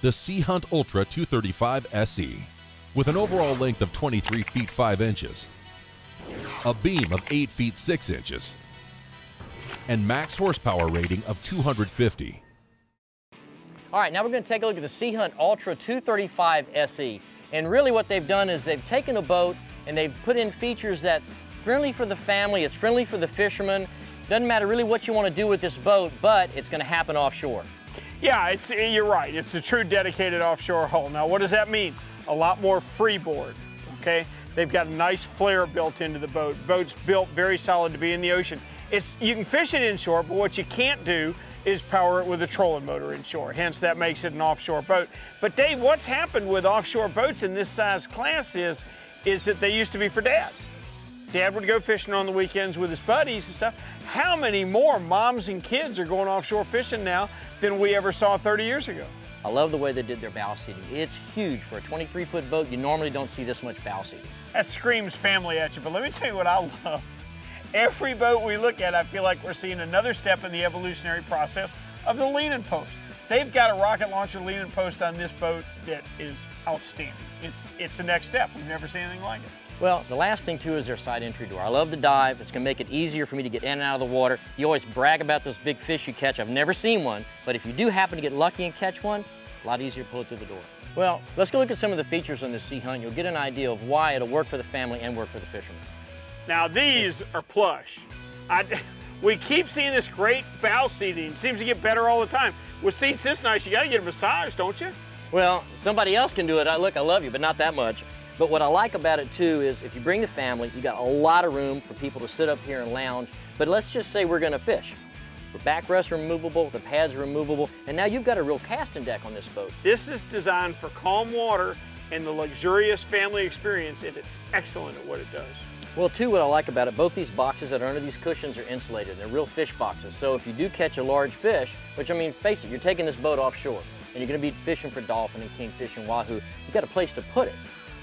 the Sea Hunt Ultra 235 SE. With an overall length of 23 feet 5 inches, a beam of 8 feet 6 inches, and max horsepower rating of 250. All right, now we're going to take a look at the Sea Hunt Ultra 235 SE. And really what they've done is they've taken a boat and they've put in features that friendly for the family, it's friendly for the fisherman. Doesn't matter really what you want to do with this boat, but it's going to happen offshore. Yeah, you're right. It's a true dedicated offshore hull. Now, what does that mean? A lot more freeboard, okay? They've got a nice flare built into the boat. Boat's built very solid to be in the ocean. You can fish it inshore, but what you can't do is power it with a trolling motor inshore. Hence, that makes it an offshore boat. But Dave, what's happened with offshore boats in this size class is that they used to be for Dad. Dad would go fishing on the weekends with his buddies and stuff. How many more moms and kids are going offshore fishing now than we ever saw 30 years ago? I love the way they did their bow seating. It's huge. For a 23-foot boat, you normally don't see this much bow seating. That screams family at you, but let me tell you what I love. Every boat we look at, I feel like we're seeing another step in the evolutionary process of the leaning post. They've got a rocket launcher leaning post on this boat that is outstanding. It's the next step. We've never seen anything like it. Well, the last thing too is their side entry door. I love the dive. It's gonna make it easier for me to get in and out of the water. You always brag about those big fish you catch. I've never seen one, but if you do happen to get lucky and catch one, a lot easier to pull it through the door. Well, let's go look at some of the features on the Sea Hunt. You'll get an idea of why it'll work for the family and work for the fisherman. Now these are plush. We keep seeing this great bow seating. It seems to get better all the time. With seats this nice, you gotta get a massage, don't you? Well, somebody else can do it. Look, I love you, but not that much. But what I like about it too is if you bring the family, you got a lot of room for people to sit up here and lounge. But let's just say we're gonna fish. The backrests are removable, the pads are removable, and now you've got a real casting deck on this boat. This is designed for calm water and the luxurious family experience, and it's excellent at what it does. Well, too, what I like about it, both these boxes that are under these cushions are insulated. They're real fish boxes. So if you do catch a large fish, which I mean, face it, you're taking this boat offshore, and you're gonna be fishing for dolphin and kingfish and wahoo, you've got a place to put it.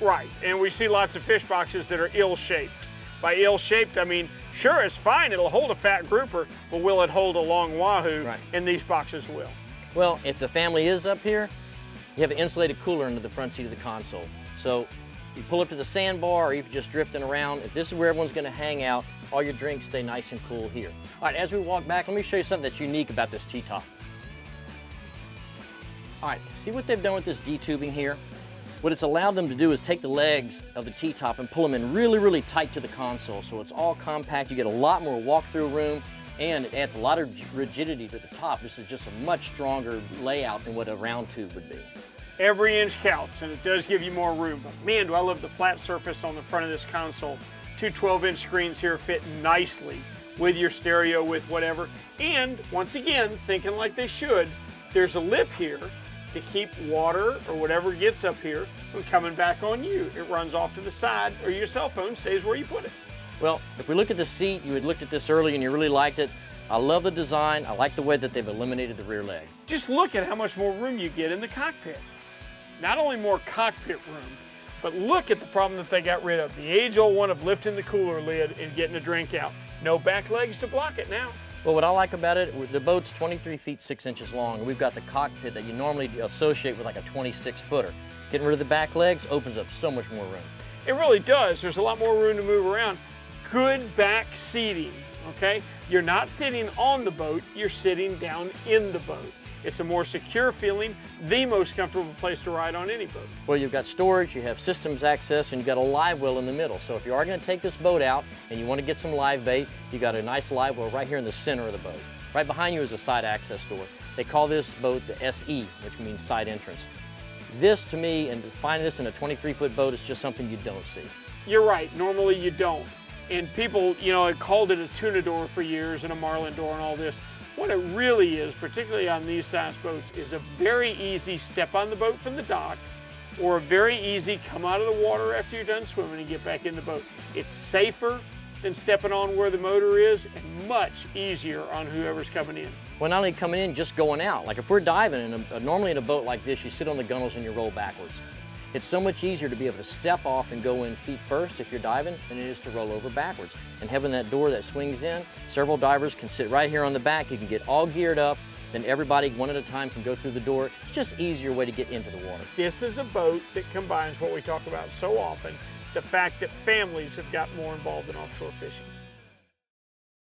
Right, and we see lots of fish boxes that are ill-shaped. By ill-shaped, I mean, sure, it's fine, it'll hold a fat grouper, but will it hold a long wahoo? Right. And these boxes will. Well, if the family is up here, you have an insulated cooler under the front seat of the console. So you pull up to the sandbar, or if you're just drifting around, if this is where everyone's gonna hang out, all your drinks stay nice and cool here. All right, as we walk back, let me show you something that's unique about this T-top. All right, see what they've done with this D-tubing here? What it's allowed them to do is take the legs of the T-top and pull them in really, really tight to the console. So it's all compact. You get a lot more walk-through room, and it adds a lot of rigidity to the top. This is just a much stronger layout than what a round tube would be. Every inch counts, and it does give you more room. But man, do I love the flat surface on the front of this console. Two 12-inch screens here fit nicely with your stereo, with whatever. And once again, thinking like they should, there's a lip here to keep water or whatever gets up here from coming back on you. It runs off to the side, or your cell phone stays where you put it. Well, if we look at the seat, you had looked at this earlier and you really liked it. I love the design. I like the way that they've eliminated the rear leg. Just look at how much more room you get in the cockpit. Not only more cockpit room, but look at the problem that they got rid of. The age-old one of lifting the cooler lid and getting a drink out. No back legs to block it now. Well, what I like about it, the boat's 23 feet 6 inches long, and we've got the cockpit that you normally associate with like a 26-footer. Getting rid of the back legs opens up so much more room. It really does. There's a lot more room to move around. Good back seating, okay? You're not sitting on the boat, you're sitting down in the boat. It's a more secure feeling, the most comfortable place to ride on any boat. Well, you've got storage, you have systems access, and you've got a live well in the middle. So if you are going to take this boat out and you want to get some live bait, you got a nice live well right here in the center of the boat. Right behind you is a side access door. They call this boat the SE, which means side entrance. This, to me, and to find this in a 23-foot boat is just something you don't see. You're right, normally you don't. And people, you know, had called it a tuna door for years and a marlin door and all this. What it really is, particularly on these size boats, is a very easy step on the boat from the dock, or a very easy come out of the water after you're done swimming and get back in the boat. It's safer than stepping on where the motor is, and much easier on whoever's coming in. Well, not only coming in, just going out. Like if we're diving, normally in a boat like this, you sit on the gunnels and you roll backwards. It's so much easier to be able to step off and go in feet first if you're diving than it is to roll over backwards. And having that door that swings in, several divers can sit right here on the back. You can get all geared up, then everybody one at a time can go through the door. It's just an easier way to get into the water. This is a boat that combines what we talk about so often, the fact that families have got more involved in offshore fishing.